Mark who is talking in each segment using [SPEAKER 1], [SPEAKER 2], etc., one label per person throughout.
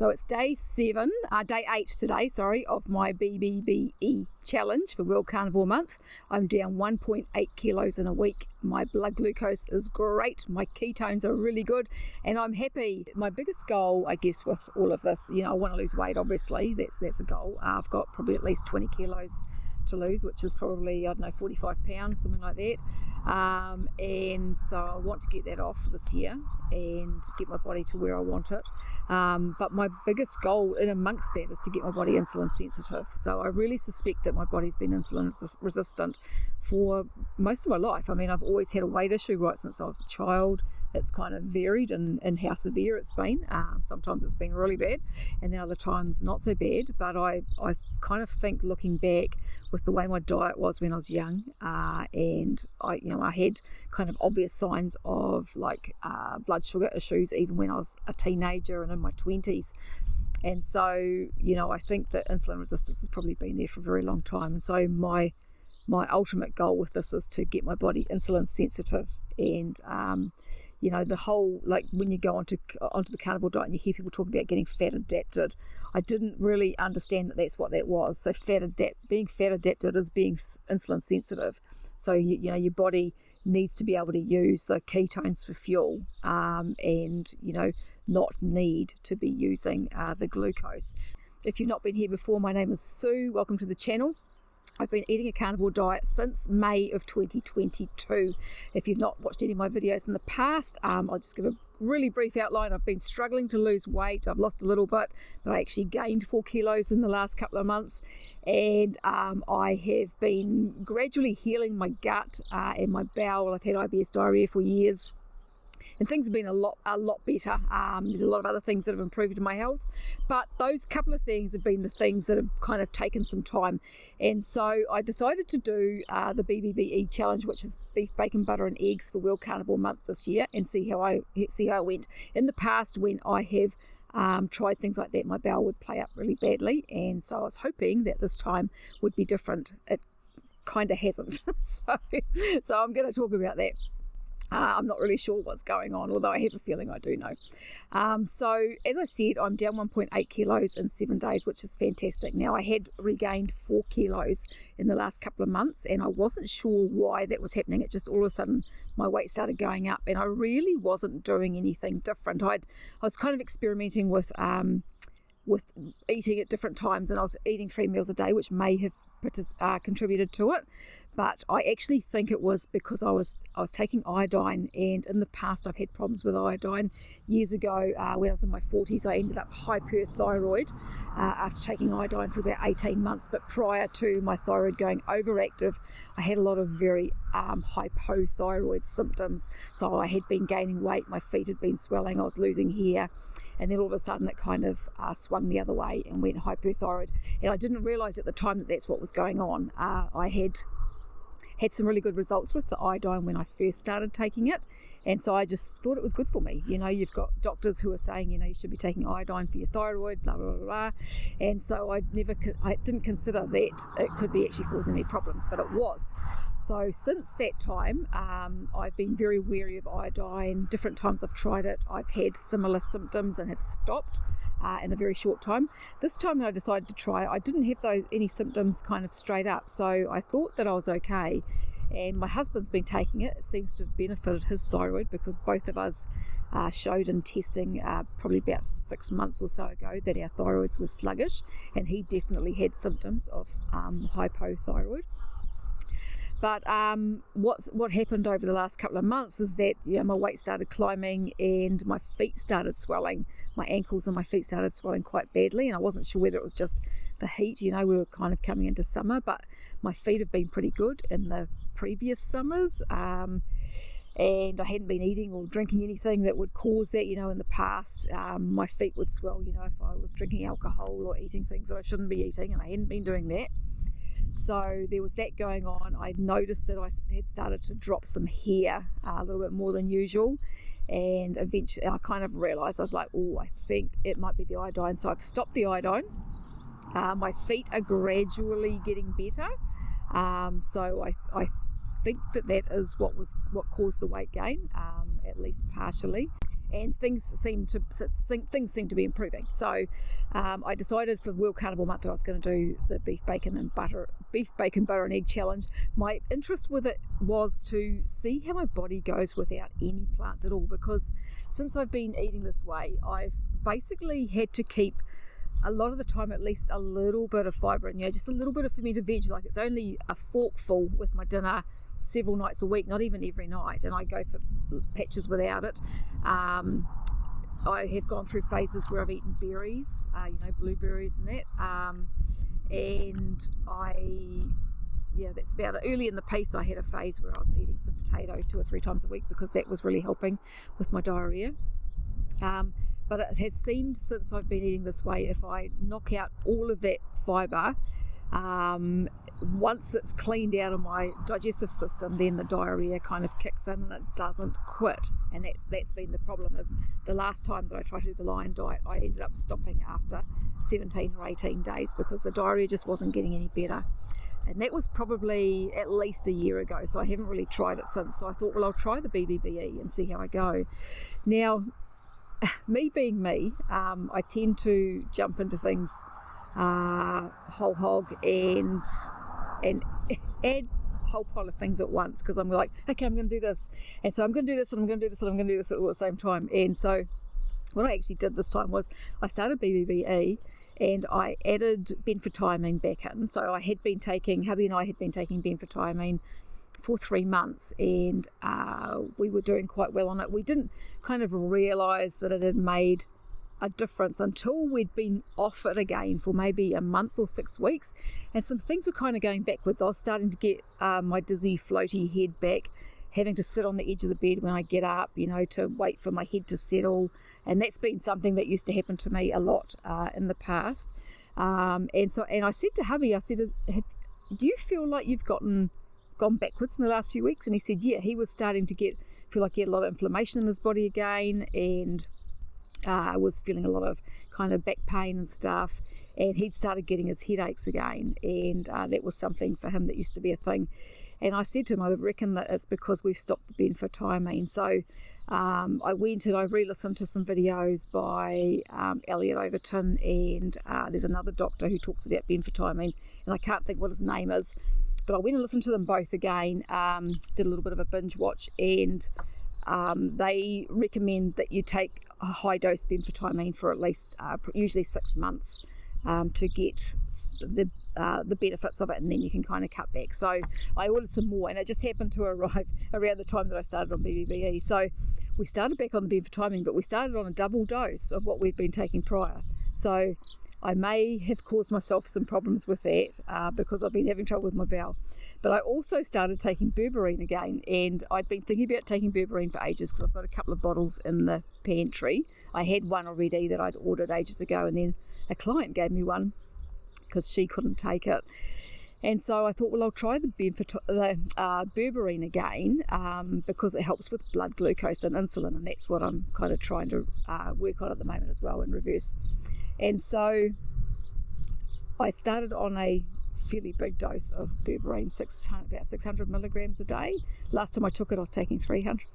[SPEAKER 1] So it's day 8 today, of my BBBE challenge for World Carnivore Month. I'm down 1.8 kilos in a week. My blood glucose is great. My ketones are really good, and I'm happy. My biggest goal, I guess, with all of this, I want to lose weight. Obviously, that's a goal. I've got probably at least 20 kilos to lose, which is probably 45 pounds, something like that. And so I want to get that off this year and get my body to where I want it. But my biggest goal in amongst that is to get my body insulin sensitive. So I really suspect that my body's been insulin resistant for most of my life. I mean, I've always had a weight issue right since I was a child. It's kind of varied in how severe it's been. Sometimes it's been really bad, and then other times not so bad. But I kind of think, looking back, with the way my diet was when I was young, and I had kind of obvious signs of blood sugar issues even when I was a teenager and in my 20s. And so, I think that insulin resistance has probably been there for a very long time. And so my ultimate goal with this is to get my body insulin sensitive. And the whole, when you go onto the carnivore diet and you hear people talk about getting fat adapted, I didn't really understand that that's what that was. So being fat adapted is being insulin sensitive. So your body needs to be able to use the ketones for fuel, and not need to be using the glucose. If you've not been here before, my name is Sue. Welcome to the channel. I've been eating a carnivore diet since May of 2022. If you've not watched any of my videos in the past, I'll just give a really brief outline. I've been struggling to lose weight. I've lost a little bit, but I actually gained 4 kilos in the last couple of months. And I have been gradually healing my gut and my bowel. I've had IBS diarrhea for years, and things have been a lot better. There's a lot of other things that have improved in my health, but those couple of things have been the things that have kind of taken some time. And so I decided to do the BBBE challenge, which is beef, bacon, butter and eggs for World Carnivore Month this year, and see how I went. In the past, when I have tried things like that, my bowel would play up really badly, and so I was hoping that this time would be different. It kind of hasn't. So I'm going to talk about that. I'm not really sure what's going on, although I have a feeling I do know. So as I said, I'm down 1.8 kilos in 7 days, which is fantastic. Now, I had regained 4 kilos in the last couple of months, and I wasn't sure why that was happening. It just all of a sudden my weight started going up, and I really wasn't doing anything different. I was kind of experimenting with eating at different times, and I was eating 3 meals a day, which may have contributed to it. But I actually think it was because I was taking iodine, and in the past I've had problems with iodine. Years ago, when I was in my 40s, I ended up hyperthyroid after taking iodine for about 18 months. But prior to my thyroid going overactive, I had a lot of very hypothyroid symptoms. So I had been gaining weight, my feet had been swelling, I was losing hair. And then all of a sudden it kind of swung the other way and went hypothyroid. And I didn't realise at the time that that's what was going on. I had some really good results with the iodine when I first started taking it. And so I just thought it was good for me. You've got doctors who are saying, you should be taking iodine for your thyroid, blah, blah, blah, blah. And so I didn't consider that it could be actually causing me problems, but it was. So since that time, I've been very wary of iodine. Different times I've tried it, I've had similar symptoms and have stopped in a very short time. This time when I decided to try it, I didn't have any symptoms kind of straight up. So I thought that I was okay. And my husband's been taking it. It seems to have benefited his thyroid, because both of us showed in testing probably about 6 months or so ago that our thyroids were sluggish, and he definitely had symptoms of hypothyroid. But what happened over the last couple of months is that my weight started climbing and my feet started swelling. My ankles and my feet started swelling quite badly, and I wasn't sure whether it was just the heat. We were kind of coming into summer, but my feet have been pretty good in the previous summers, and I hadn't been eating or drinking anything that would cause that. In the past, my feet would swell, if I was drinking alcohol or eating things that I shouldn't be eating, and I hadn't been doing that. So there was that going on. I noticed that I had started to drop some hair a little bit more than usual, and eventually I kind of realised, I was like, I think it might be the iodine. So I've stopped the iodine. My feet are gradually getting better, so I think that is what caused the weight gain, at least partially. and things seem to be improving. So I decided for World Carnivore Month that I was going to do the beef bacon, butter and egg challenge. My interest with it was to see how my body goes without any plants at all, because since I've been eating this way, I've basically had to keep a lot of the time at least a little bit of fibre in, just a little bit of fermented veg. Like, it's only a forkful with my dinner several nights a week, not even every night, and I go for patches without it. I have gone through phases where I've eaten berries, blueberries and that, and that's about it. Early in the piece I had a phase where I was eating some potato 2 or 3 times a week because that was really helping with my diarrhea. But it has seemed, since I've been eating this way, if I knock out all of that fibre, once it's cleaned out of my digestive system, then the diarrhea kind of kicks in and it doesn't quit. And that's been the problem. Is the last time that I tried to do the Lion diet, I ended up stopping after 17 or 18 days because the diarrhea just wasn't getting any better. And that was probably at least a year ago, so I haven't really tried it since. So I thought, well, I'll try the BBBE and see how I go. Now, me being me, I tend to jump into things whole hog and add a whole pile of things at once, because I'm like, okay, I'm going to do this, and so I'm going to do this, and I'm going to do this, and I'm going to do this all at the same time. And so what I actually did this time was I started BBBE and I added benfotiamine back in. So hubby and I had been taking benfotiamine for 3 months, and we were doing quite well on it. We didn't kind of realise that it had made a difference until we'd been off it again for maybe a month or 6 weeks, and some things were kind of going backwards. I was starting to get my dizzy floaty head back, having to sit on the edge of the bed when I get up, to wait for my head to settle, and that's been something that used to happen to me a lot in the past. And I said to hubby, do you feel like you've gone backwards in the last few weeks? And he said, yeah, he was starting to feel like he had a lot of inflammation in his body again, and was feeling a lot of kind of back pain and stuff, and he'd started getting his headaches again, and that was something for him that used to be a thing. And I said to him, I reckon that it's because we've stopped the benfotiamine. So I went and I re-listened to some videos by Elliot Overton, and there's another doctor who talks about benfotiamine, and I can't think what his name is, but I went and listened to them both again, did a little bit of a binge watch, and they recommend that you take a high dose benfotiamine for at least usually 6 months to get the benefits of it, and then you can kind of cut back. So I ordered some more, and it just happened to arrive around the time that I started on BBBE. So we started back on the benfotiamine, but we started on a double dose of what we'd been taking prior. So I may have caused myself some problems with that because I've been having trouble with my bowel. But I also started taking berberine again, and I'd been thinking about taking berberine for ages because I've got a couple of bottles in the pantry. I had one already that I'd ordered ages ago, and then a client gave me one because she couldn't take it. And so I thought, well, I'll try the berberine again because it helps with blood glucose and insulin, and that's what I'm kind of trying to work on at the moment as well in reverse. And so I started on a fairly big dose of berberine, about 600 milligrams a day. Last time I took it, I was taking 300.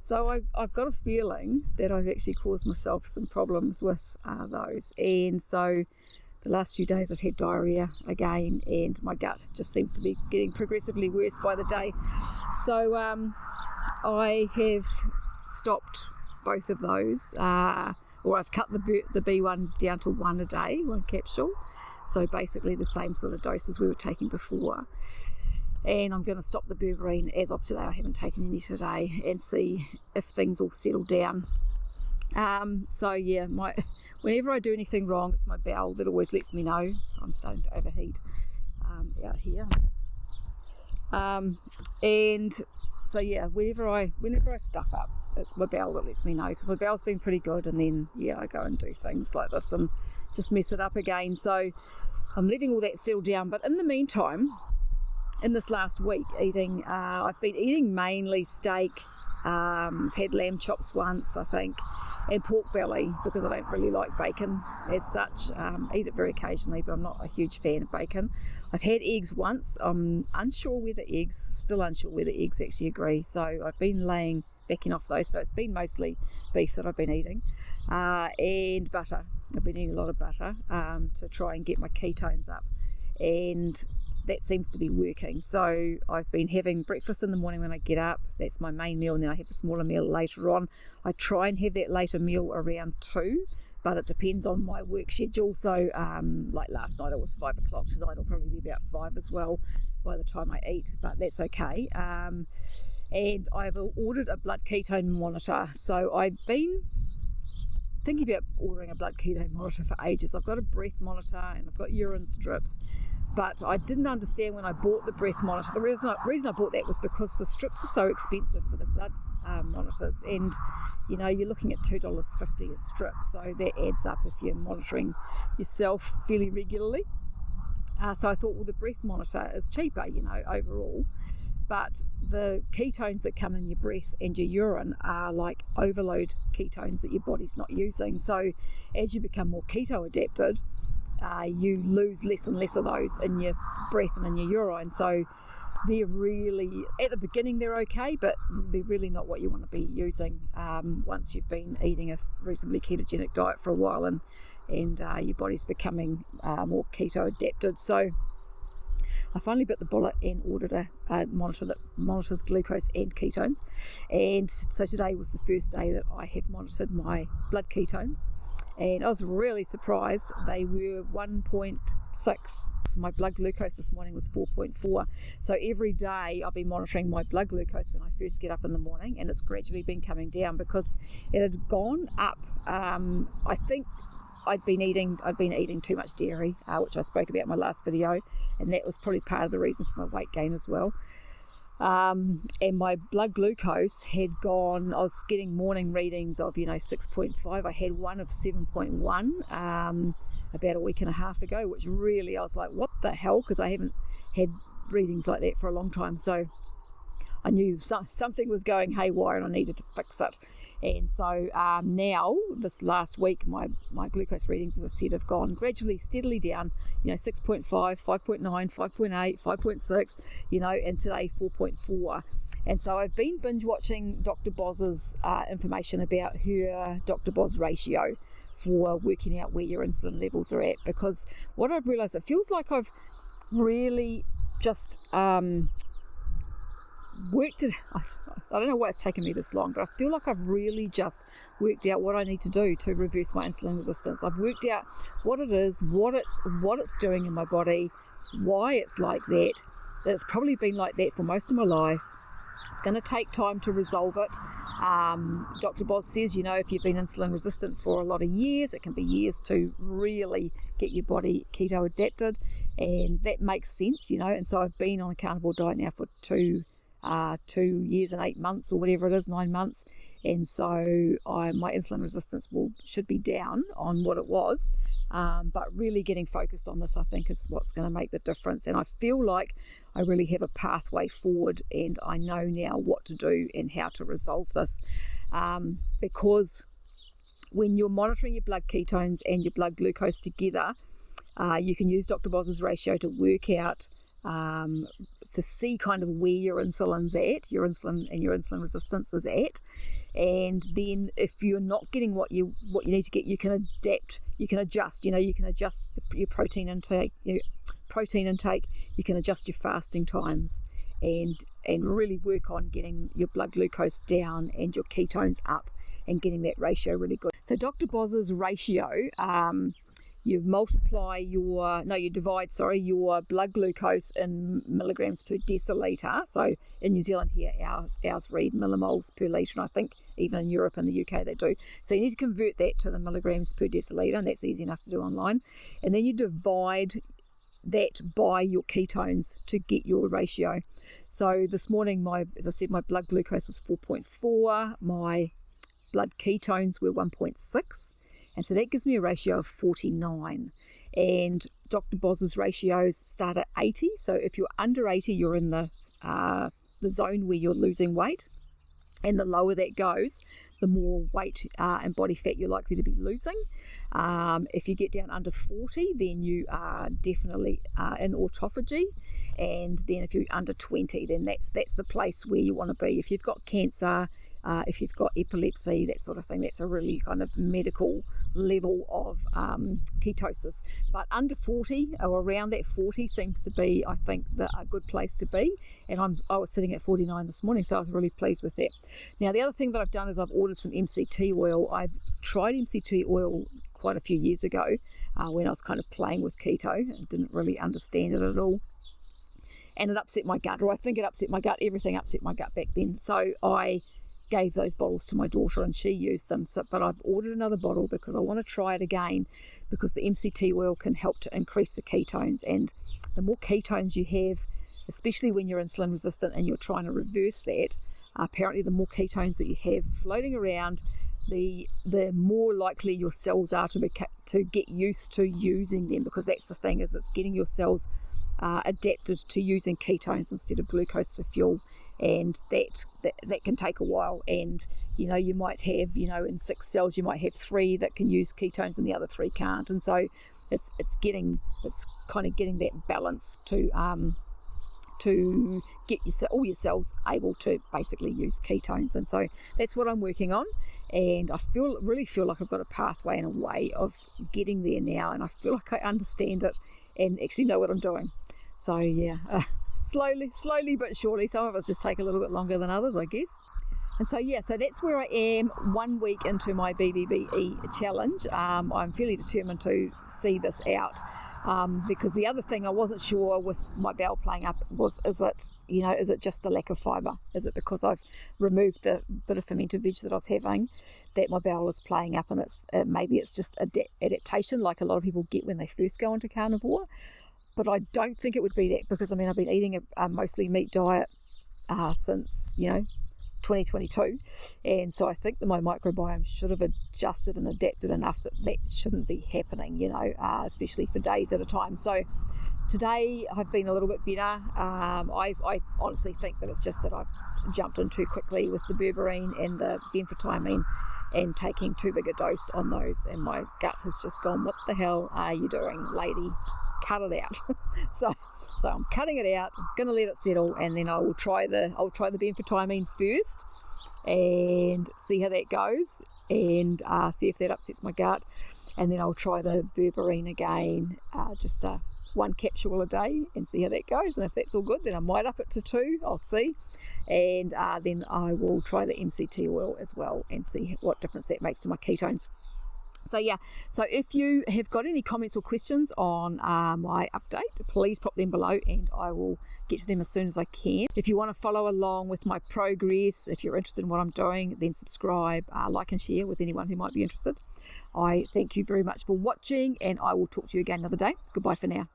[SPEAKER 1] so I've got a feeling that I've actually caused myself some problems with those. And so the last few days I've had diarrhea again, and my gut just seems to be getting progressively worse by the day. So I have stopped both of those, or I've cut the B1 down to 1 a day, 1 capsule. So basically the same sort of doses we were taking before. And I'm going to stop the berberine as of today. I haven't taken any today, and see if things all settle down. So yeah, whenever I do anything wrong, it's my bowel that always lets me know I'm starting to overheat out here. And so yeah, whenever I stuff up, it's my bowel that lets me know, because my bowel's been pretty good, and then I go and do things like this and just mess it up again. So I'm letting all that settle down. But in the meantime, in this last week, I've been eating mainly steak. I've had lamb chops once, I think, and pork belly, because I don't really like bacon as such. Eat it very occasionally, but I'm not a huge fan of bacon. I've had eggs once. I'm still unsure whether eggs actually agree. So I've been laying backing off those. So it's been mostly beef that I've been eating, and butter. I've been eating a lot of butter to try and get my ketones up, and that seems to be working. So I've been having breakfast in the morning when I get up. That's my main meal, and then I have a smaller meal later on. I try and have that later meal around 2, but it depends on my work schedule. So like last night it was 5 o'clock. Tonight it'll probably be about 5 as well by the time I eat, but that's okay. And I've ordered a blood ketone monitor. So I've been thinking about ordering a blood ketone monitor for ages. I've got a breath monitor and I've got urine strips, but I didn't understand when I bought the breath monitor. The reason I bought that was because the strips are so expensive for the blood monitors, and you know, you're looking at $2.50 a strip, so that adds up if you're monitoring yourself fairly regularly. So I thought, well, the breath monitor is cheaper, you know, overall, but the ketones that come in your breath and your urine are like overload ketones that your body's not using. So as you become more keto adapted, you lose less and less of those in your breath and in your urine. So they're really, at the beginning they're okay, but they're really not what you want to be using once you've been eating a reasonably ketogenic diet for a while, and your body's becoming more keto adapted. So I finally bit the bullet and ordered a monitor that monitors glucose and ketones, and so today was the first day that I have monitored my blood ketones, and I was really surprised. They were 1.6. So my blood glucose this morning was 4.4. So every day I've been monitoring my blood glucose when I first get up in the morning, and it's gradually been coming down because it had gone up. I think I'd been eating too much dairy, which I spoke about in my last video, and that was probably part of the reason for my weight gain as well. And my blood glucose had gone, I was getting morning readings of 6.5. I had one of 7.1 about a week and a half ago, which really I was like, what the hell, because I haven't had readings like that for a long time. So I knew something was going haywire and I needed to fix it. And so now, this last week, my glucose readings, as I said, have gone gradually, steadily down, 6.5, 5.9, 5.8, 5.6, and today 4.4. And so I've been binge watching Dr. Boz's information about her Dr. Boz ratio for working out where your insulin levels are at, because what I've realised, it feels like I've really just worked it out. I don't know why it's taken me this long, but I feel like I've really just worked out what I need to do to reverse my insulin resistance. I've worked out what it is, what it's doing in my body, why it's like that it's probably been like that for most of my life. It's going to take time to resolve it. Dr. Boz says, if you've been insulin resistant for a lot of years, it can be years to really get your body keto adapted, and that makes sense, and so I've been on a carnivore diet now for 2 years and 8 months, or whatever it is, 9 months, and so my insulin resistance should be down on what it was, but really getting focused on this, I think, is what's going to make the difference. And I feel like I really have a pathway forward, and I know now what to do and how to resolve this, because when you're monitoring your blood ketones and your blood glucose together, you can use Dr. Boz's ratio to work out, to see kind of where your insulin's at, your insulin and your insulin resistance is at. And then if you're not getting what you need to get, you can adapt, you can adjust, you can adjust your protein intake, you can adjust your fasting times, and really work on getting your blood glucose down and your ketones up and getting that ratio really good. So Dr. Boz's ratio, you divide your blood glucose in milligrams per deciliter. So in New Zealand here, ours read millimoles per litre, and I think even in Europe and the UK they do. So you need to convert that to the milligrams per deciliter, and that's easy enough to do online. And then you divide that by your ketones to get your ratio. So this morning, as I said, my blood glucose was 4.4, my blood ketones were 1.6. And so that gives me a ratio of 49. And Dr. Boz's ratios start at 80. So if you're under 80, you're in the zone where you're losing weight. And the lower that goes, the more weight and body fat you're likely to be losing. If you get down under 40, then you are definitely in autophagy. And then if you're under 20, then that's the place where you want to be. If you've got cancer, if you've got epilepsy, that sort of thing. That's a really kind of medical level of ketosis. But under 40 or around that 40 seems to be, I think, a good place to be. And I was sitting at 49 this morning, so I was really pleased with that. Now, the other thing that I've done is I've ordered some MCT oil. I've tried MCT oil quite a few years ago when I was kind of playing with keto and didn't really understand it at all. And it upset my gut, or I think it upset my gut. Everything upset my gut back then. So I gave those bottles to my daughter and she used them. But I've ordered another bottle because I want to try it again, because the MCT oil can help to increase the ketones. And the more ketones you have, especially when you're insulin resistant and you're trying to reverse that, apparently the more ketones that you have floating around, the more likely your cells are to get used to using them, because that's the thing, is it's getting your cells adapted to using ketones instead of glucose for fuel. And that can take a while. And you might have, in 6 cells you might have 3 that can use ketones and the other 3 can't. And so it's kind of getting that balance to get all your cells able to basically use ketones. And so that's what I'm working on, and I really feel like I've got a pathway and a way of getting there now, and I feel like I understand it and actually know what I'm doing. So yeah, slowly but surely. Some of us just take a little bit longer than others, I guess. And so yeah, so that's where I am 1 week into my BBBE challenge. I'm fairly determined to see this out, because the other thing I wasn't sure with my bowel playing up was, is it just the lack of fibre? Is it because I've removed the bit of fermented veg that I was having that my bowel is playing up, and maybe it's just adaptation like a lot of people get when they first go into carnivore? But I don't think it would be that, because I've been eating a mostly meat diet since 2022, and so I think that my microbiome should have adjusted and adapted enough that shouldn't be happening, especially for days at a time. So today I've been a little bit better. I honestly think that it's just that I've jumped in too quickly with the berberine and the benfotiamine and taking too big a dose on those, and my gut has just gone, what the hell are you doing, lady? Cut it out. so I'm cutting it out. I'm going to let it settle, and then I'll try the benfotiamine first and see how that goes, and see if that upsets my gut, and then I'll try the berberine again, just 1 capsule a day, and see how that goes. And if that's all good, then I might up it to 2. I'll see, and then I will try the MCT oil as well and see what difference that makes to my ketones. So yeah, so if you have got any comments or questions on my update, please pop them below and I will get to them as soon as I can. If you want to follow along with my progress, if you're interested in what I'm doing, then subscribe, like and share with anyone who might be interested. I thank you very much for watching, and I will talk to you again another day. Goodbye for now.